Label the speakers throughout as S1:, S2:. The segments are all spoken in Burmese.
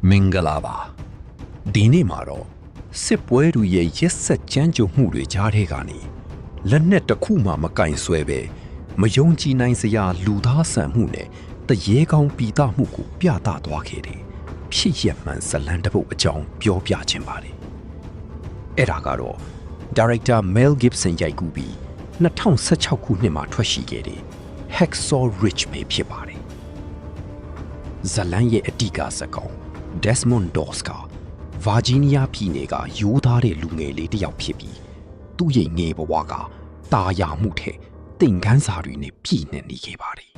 S1: မင်္ဂလာပါဒီနေ့မှာတော့စစ်ပွဲတွေရဲ့ရက်ဆက်ကြမ်းကြုတ်မှုတွေကြားထဲကနေလက်နက်တစ်ခုမှမကင်ဆွဲပဲမယုံကြည်နိုင်စရာလူသားဆန်မှုနဲ့တရေကောင်းပီတာမှုကိုပြသသွားခဲ့တယ်ဖြစ်ရမှန်ဇလန်တစ်ပုဒ်အကြောင်းပြောပြခြင်းပါတယ်အဲ့ဒါကတော့ဒါရိုက်တာ Mel Gibson ရိုက်ကူးပြီး2016ခုနှစ်မှာထွက်ရှိခဲ့တဲ့ Hacksaw Ridge ပဲဖြစ်ပါတယ်ဇလန်ရဲ့အတိကဇာတ်ကောင်Desmond Doss ကဗာဂျီးနီးယားပြည်နယ်ကရိုးသားတဲ့လူငယ်လေးတစ်ယောက်ဖြစ်ပြီးသူ့ရဲ့ငယ်ဘဝကတာယာမှုထက်သင်ခန်းစာတွေနဲ့ပြည့်နှက်နေခဲ့ပါတယ်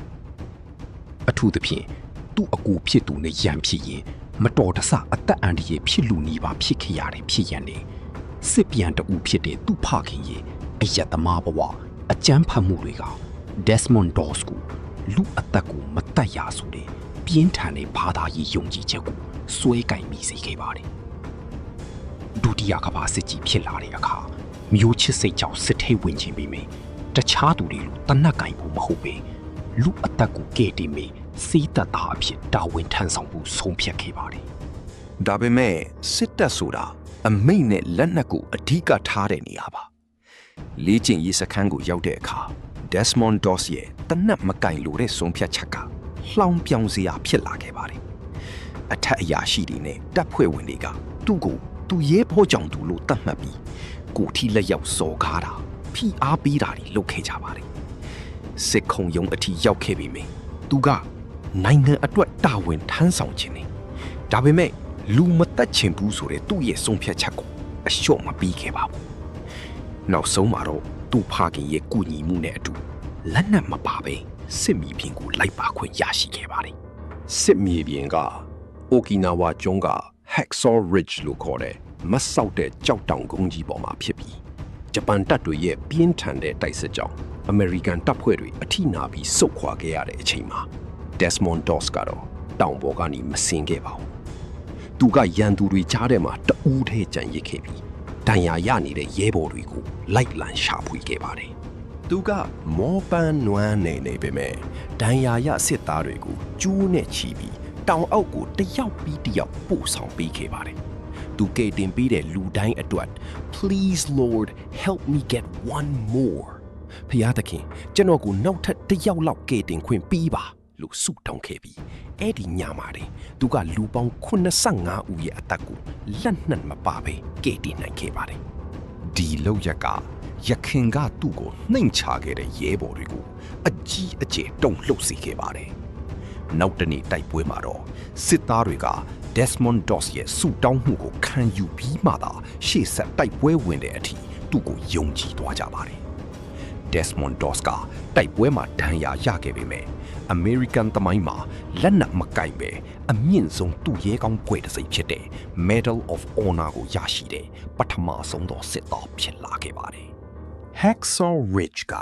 S1: အထူးသဖြင့်သူ့အကူဖြစ်သူနဲ့ရန်ဖြစ်ရင်မတော်တဆအသက်အန္တရာယ်ဖြစ်လူနီးပါဖြစ်ခဲ့ရတဲ့ဖြစ်ရန်နဲ့စစ်ပြန်တူဖြစ်တဲ့သူ့ဖခင်ရဲ့အယက်သမားဘဝအကြမ်းဖက်မှုတွေက Desmond Doss ကိုလူအသက်ကိုမတတ်ရဆိုတဲ့ပြင်းထန်တဲ့ဘာသာရေးယုံကြည်ချက်ကိုစွဲကင်မိစေခဲ့ပါတယ်ဒုတိယကမ္ဘာစစ်ကြီးဖြစ်လာတဲ့အခါမျိုးချစ်စိတ်ကြောင့်စစ်ထဲဝင်ခြင်းပြီးမယ်တခြားသူတွေလိုတနက်ကင်ဖို့မဟုတ်ပဲလူအသက်ကိုကယ်တင်မိစီးသက်သားအဖြစ်တာဝန်ထမ်းဆောင်ဖို့ဆုံးဖြတ်ခဲ့ပါတယ်
S2: ဒါပေမဲ့စစ်တပ်ဆိုတာအမိတ်နဲ့လက်နက်ကိုအဓိကထားတဲ့နေရာပါလေ့ကျင့်ရေးစခန်းကိုရောက်တဲ့အခါ Desmond Doss ရဲ့တနက်မကင်လို့တဲ့ဆုံးဖြတ်ချက်ကလှောင်ပြောင်စရာဖြစ်လာခဲ့ပါတယ်အထက်အရာရှိတွေနဲ့တပ်ဖွဲ့ဝင်တွေကသူ့ကိုသူရဲဖောကြောင့်သူလို့တတ်မှတ်ပြီးကိုထီလက်ရောက်စော်ကားတာဖိအားပေးတာတွေလုပ်ခဲ့ကြပါတယ်စစ်ခုံရုံးအထိရောက်ခဲ့ပြီမယ်သူကနိုင်ငံအတွက်တာဝန်ထမ်းဆောင်ခြင်းနဲ့ဒါပေမဲ့လူမတက်ချင်ဘူးဆိုတဲ့သူ့ရဲ့ဆုံးဖြတ်ချက်ကိုအလျှော့မပေးခဲ့ပါဘူးနောက်ဆုံးမှာတော့သူ့ဖခင်ရဲ့ကူညီမှုနဲ့အတူလက်နက်မပါပဲစစ်မြေပြင်ကိုလိုက်ပါခွင့်ရရှိခဲ့ပါတယ်စစ်မြေပြင်ကအိုကီနာဝါကျွန်းက Hacksaw Ridge လို့ခေါ်တဲ့မဆောက်တဲ့ကြောက်တောင်ကုန်းကြီးပေါ်မှာဖြစ်ပြီးဂျပန်တပ်တွေရဲ့ပြင်းထန်တဲ့တိုက်စစ်ကြောင့်အမေရိကန်တပ်ဖွဲ့တွေအထိနာပြီးဆုတ်ခွာခဲ့ရတဲ့အချိန်မှာ Desmond Doss ကတော့တောင်ပေါ်ကနေမဆင်းခဲ့ပါဘူးသူကရန်သူတွေကြားထဲမှာတဦးထဲကြံရစ်ခဲ့ပြီးဒဏ်ရာရနေတဲ့ရဲဘော်တွေကိုလိုက်လံရှာဖွေခဲ့ပါတယ်သူကမောပန်းနွမ်းနေပေမဲ့ဒဏ်ရာရစစ်သားတွေကိုကျူးနဲ့ချီပြီးတောင်အောက်ကိုတယောက်ပြီးတယောက်ပို့ဆောင်ပေးခဲ့ပါတယ်သူကတင်ပေးတဲ့လူတိုင်းအတွက် Please Lord help me get one more ဖျားသခင်ကျွန်တော်ကိုနောက်ထပ်တယောက်လောက်ကတင်ခွင့်ပေးပါလို့ဆုတောင်းခဲ့ပြီးအဲ့ဒီညမှာတင်သူကလူပေါင်း85ဦးရဲ့အသက်ကိုလက်နက်မပါဘဲကယ်တင်နိုင်ခဲ့ပါတယ်ဒီလောက်ရကရခင်ကသူ့ကိုနှိမ်ချခဲ့တဲ့ရဲဘော်တွေကိုအကြီးအကျယ်တုန်လှုပ်စေခဲ့ပါတယ်နောက်တနေ့တိုက်ပွဲမှာတော့စစ်သားတွေက Desmond Doss ရဲ့ဆုတောင်းမှုကိုခံယူပြီးမှသာရှေ့ဆက်တိုက်ပွဲဝင်တဲ့အထိသူ့ကိုယုံကြည်သွားကြပါတယ် Desmond Doss ကတိုက်ပွဲမှာဒဏ်ရာရခဲ့ပေမဲ့ American သမိုင်းမှာလက်နက်မကိုင်ပဲအမြင့်ဆုံးသူ့ရဲကောင်းဘွဲ့တစ်စိတ်ဖြစ်တဲ့ Medal of Honor ကိုရရှိတဲ့ပထမဆုံးသောစစ်သားဖြစ်လာခဲ့ပါတယ် Hacksaw Ridge က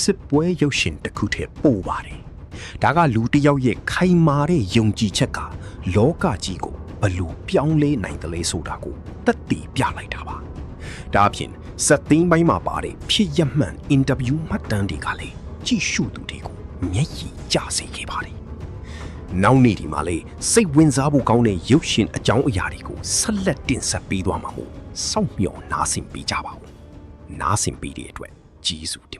S2: စစ်ပွဲရုပ်ရှင်တစ်ခုထဲပို့ပါတယ်ဒါကလူတစ်ယောက်ရဲ့ခိုင်မာတဲ့ယုံကြည်ချက်ကလောကကြီးကိုဘလို့ပြောင်းလဲနိုင်တယ်လဲဆိုတာကိုသက်သေပြလိုက်တာပါဒါအပြင်စက်သိန်းပိုင်းမှာပါတဲ့ဖြစ်ရမှန်အင်တာဗျူးမှတ်တမ်းတွေကလည်းကြည့်ရှုသူတွေကိုမျက်ရည်ကျစေခဲ့ပါတယ်နောက်နေ့ဒီမှာလေစိတ်ဝင်စားဖို့ကောင်းတဲ့ရုပ်ရှင်အကြောင်းအရာတွေကိုဆက်လက်တင်ဆက်ပေးသွားမှာမို့စောင့်မျှော်နားဆင်ပေးကြပါဦးနားဆင်ပေးတဲ့အတွက်ကျေးဇူးတင်